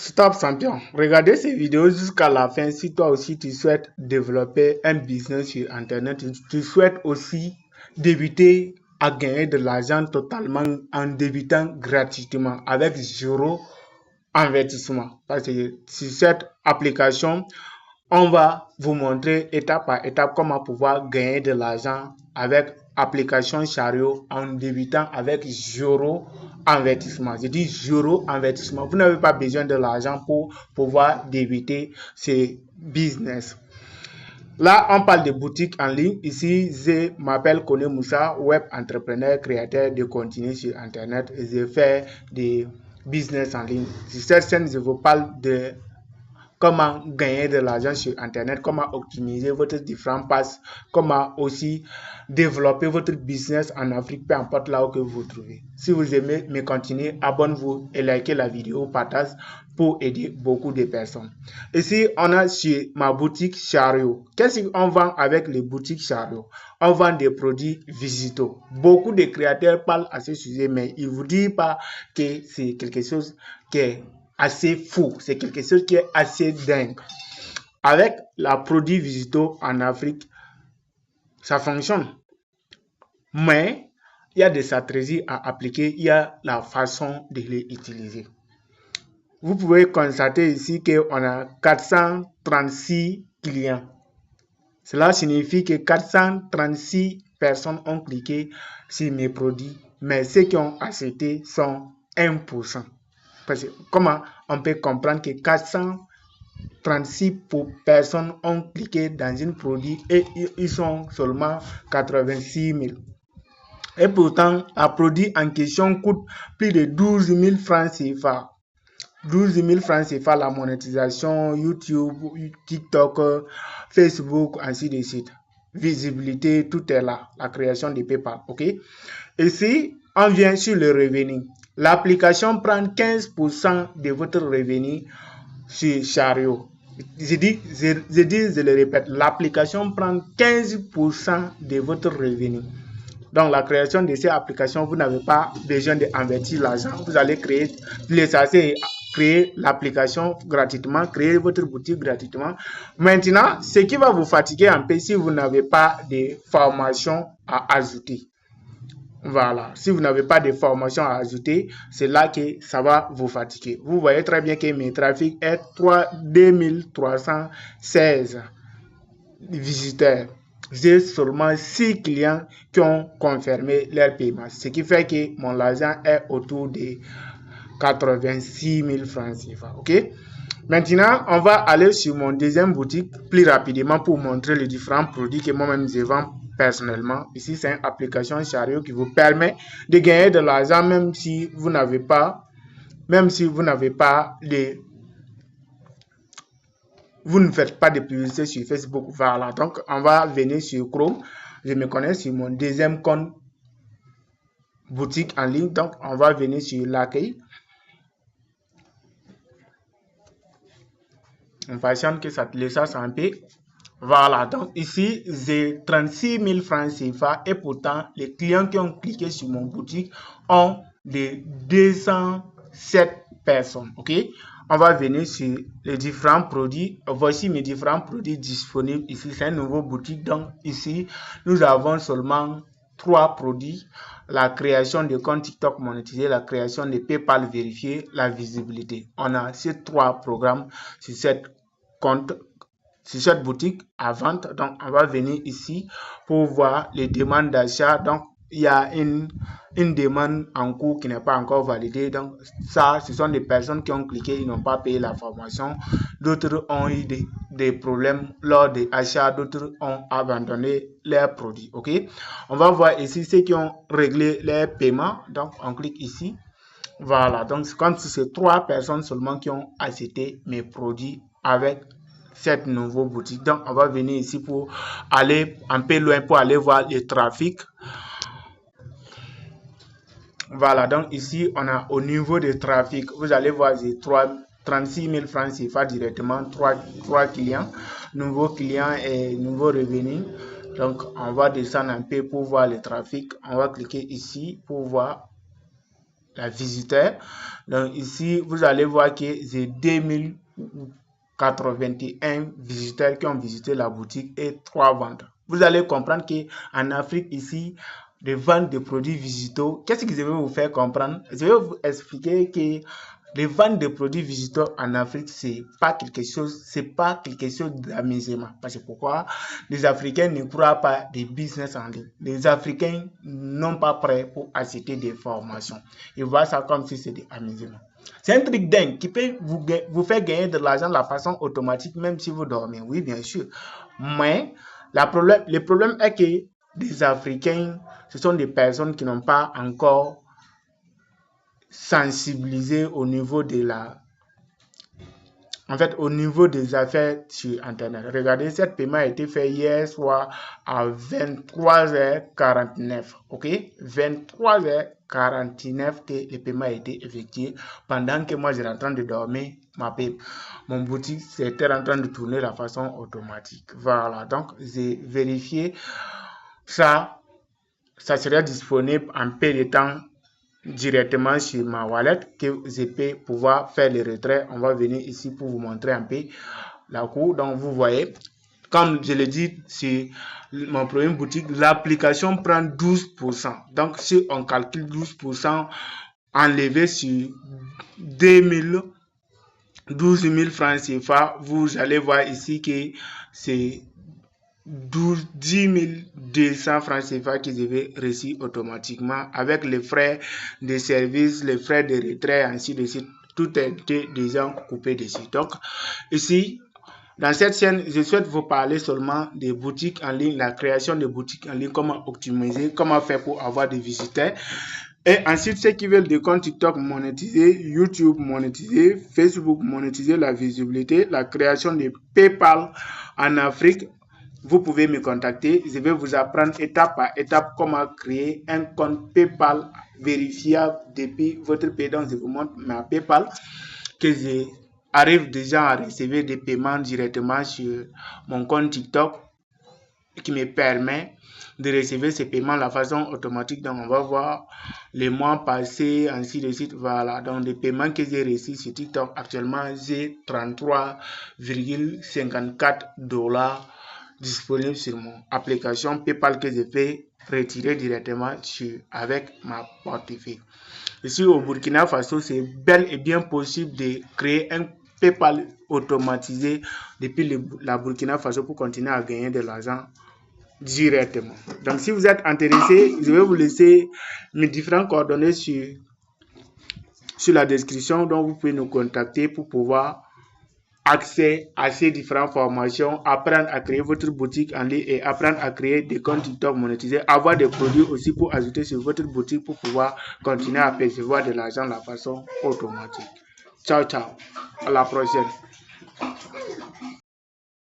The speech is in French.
Stop champion, regardez ces vidéos jusqu'à la fin si toi aussi tu souhaites développer un business sur internet, tu souhaites aussi débuter à gagner de l'argent totalement en débutant gratuitement avec zéro investissement. Parce que sur cette application, on va vous montrer étape par étape comment pouvoir gagner de l'argent avec application Chariot en débutant avec zéro investissement. Je dis zéro investissement. Vous n'avez pas besoin de l'argent pour pouvoir débuter ce business. Là, on parle de boutique en ligne. Ici, je m'appelle Kone Moussa, web entrepreneur, créateur de contenu sur Internet. Et je fais des business en ligne. Sur cette chaîne, je vous parle de comment gagner de l'argent sur Internet, comment optimiser votre différents passes, comment aussi développer votre business en Afrique, peu importe là où que vous vous trouvez. Si vous aimez mes contenus, abonnez-vous et likez la vidéo, partage pour aider beaucoup de personnes. Ici, on a sur ma boutique Chariot. Qu'est-ce qu'on vend avec les boutiques Chariot? On vend des produits Visito. Beaucoup de créateurs parlent à ce sujet, mais ils ne vous disent pas que c'est quelque chose qui est assez fou, c'est quelque chose qui est assez dingue. Avec la produit Visito en Afrique, ça fonctionne. Mais il y a des stratégies à appliquer, il y a la façon de les utiliser. Vous pouvez constater ici qu'on a 436 clients. Cela signifie que 436 personnes ont cliqué sur mes produits, mais ceux qui ont acheté sont 1%. Parce que comment on peut comprendre que 436 personnes ont cliqué dans un produit et ils sont seulement 86 000. Et pourtant, le produit en question coûte plus de 12 000 francs CFA. 12 000 francs CFA, la monétisation, YouTube, TikTok, Facebook, ainsi de suite. Visibilité, tout est là. La création de PayPal, ok? Ici, on vient sur le revenu. L'application prend 15% de votre revenu sur Chariot. Je le répète, l'application prend 15% de votre revenu. Donc, la création de ces applications, vous n'avez pas besoin d'investir l'argent. Vous allez créer l'application gratuitement, créer votre boutique gratuitement. Maintenant, ce qui va vous fatiguer un peu si vous n'avez pas de formation à ajouter. Voilà, si vous n'avez pas de formation à ajouter, c'est là que ça va vous fatiguer. Vous voyez très bien que mes trafics est 2316 visiteurs. J'ai seulement 6 clients qui ont confirmé leur paiement, ce qui fait que mon argent est autour de 86 000 francs CFA. Ok? Maintenant, on va aller sur mon deuxième boutique plus rapidement pour montrer les différents produits que moi-même je vends personnellement. Ici, c'est une application Chariot qui vous permet de gagner de l'argent même si vous n'avez pas, vous ne faites pas de publicité sur Facebook. Voilà, donc on va venir sur Chrome. Je me connais sur mon deuxième compte boutique en ligne. Donc, on va venir sur l'accueil. On patiente que ça télécharge un peu. Voilà, donc ici, j'ai 36 000 francs CFA et pourtant, les clients qui ont cliqué sur mon boutique ont des 207 personnes. Ok, on va venir sur les différents produits. Voici mes différents produits disponibles. Ici, c'est un nouveau boutique. Donc, ici, nous avons seulement 3 produits. La création de compte TikTok monétisé, la création de PayPal vérifié, la visibilité. On a ces 3 programmes sur cette boutique à vente. Donc, on va venir ici pour voir les demandes d'achat. Donc, il y a une demande en cours qui n'est pas encore validée. Donc, ça, ce sont des personnes qui ont cliqué, ils n'ont pas payé la formation. D'autres ont eu des problèmes lors des achats. D'autres ont abandonné leurs produits. OK? On va voir ici ceux qui ont réglé leurs paiements. Donc, on clique ici. Voilà. Donc, c'est comme si c'est 3 personnes seulement qui ont acheté mes produits avec cette nouvelle boutique. Donc, on va venir ici pour aller un peu loin pour aller voir le trafic. Voilà, donc ici, on a au niveau du trafic, vous allez voir, j'ai 36 000 francs CFA directement, 3 clients, nouveaux clients et nouveaux revenus. Donc, on va descendre un peu pour voir le trafic. On va cliquer ici pour voir. la visiteurs. Donc ici, vous allez voir que c'est 2081 visiteurs qui ont visité la boutique et 3 ventes. Vous allez comprendre qu'en Afrique, ici, de vendre des produits visiteurs, qu'est-ce que je vais vous faire comprendre? Je vais vous expliquer que les ventes de produits visiteurs en Afrique, c'est pas quelque chose d'amusement. Parce que pourquoi? Les Africains ne croient pas des business en ligne. Les Africains n'ont pas prêt pour acheter des formations. Ils voient ça comme si c'était amusement. C'est un truc dingue qui peut vous faire gagner de l'argent de la façon automatique, même si vous dormez. Oui, bien sûr. Mais le problème est que les Africains, ce sont des personnes qui n'ont pas encore sensibilisé au niveau de au niveau des affaires sur Internet. Regardez, cet paiement a été fait hier soir à 23h49. OK? 23h49 que le paiement a été effectué. Pendant que moi, j'étais en train de dormir, mon boutique était en train de tourner de la façon automatique. Voilà. Donc, j'ai vérifié ça. Ça serait disponible en peu de temps directement sur ma wallet que je peux pouvoir faire le retrait. On va venir ici pour vous montrer un peu la cour. Donc vous voyez, comme je l'ai dit, c'est mon premier boutique, l'application prend 12%. Donc si on calcule 12% enlevé sur 12 000 francs CFA, vous allez voir ici que c'est 10 200 francs CFA que je vais reçu automatiquement avec les frais de service, les frais de retrait, ainsi de suite. Tout est déjà coupé dessus. Donc, ici, dans cette chaîne, je souhaite vous parler seulement des boutiques en ligne, la création de boutiques en ligne, comment optimiser, comment faire pour avoir des visiteurs. Et ensuite, ceux qui veulent des comptes TikTok monétisés, YouTube monétisé, Facebook monétiser la visibilité, la création de PayPal en Afrique, vous pouvez me contacter. Je vais vous apprendre étape par étape comment créer un compte PayPal vérifiable depuis votre pays. Donc, je vous montre ma PayPal que j'arrive déjà à recevoir des paiements directement sur mon compte TikTok qui me permet de recevoir ces paiements de la façon automatique. Donc, on va voir les mois passés, ainsi de suite. Voilà. Donc, les paiements que j'ai reçus sur TikTok, actuellement, j'ai 33,54 $ disponible sur mon application PayPal que je fais retirer directement avec ma portefeuille. Ici au Burkina Faso, c'est bel et bien possible de créer un PayPal automatisé depuis la Burkina Faso pour continuer à gagner de l'argent directement. Donc si vous êtes intéressé, je vais vous laisser mes différentes coordonnées sur la description, dont vous pouvez nous contacter pour pouvoir accès à ces différentes formations, apprendre à créer votre boutique en ligne et apprendre à créer des comptes TikTok monétisés, avoir des produits aussi pour ajouter sur votre boutique pour pouvoir continuer à percevoir de l'argent de la façon automatique. Ciao, ciao. À la prochaine.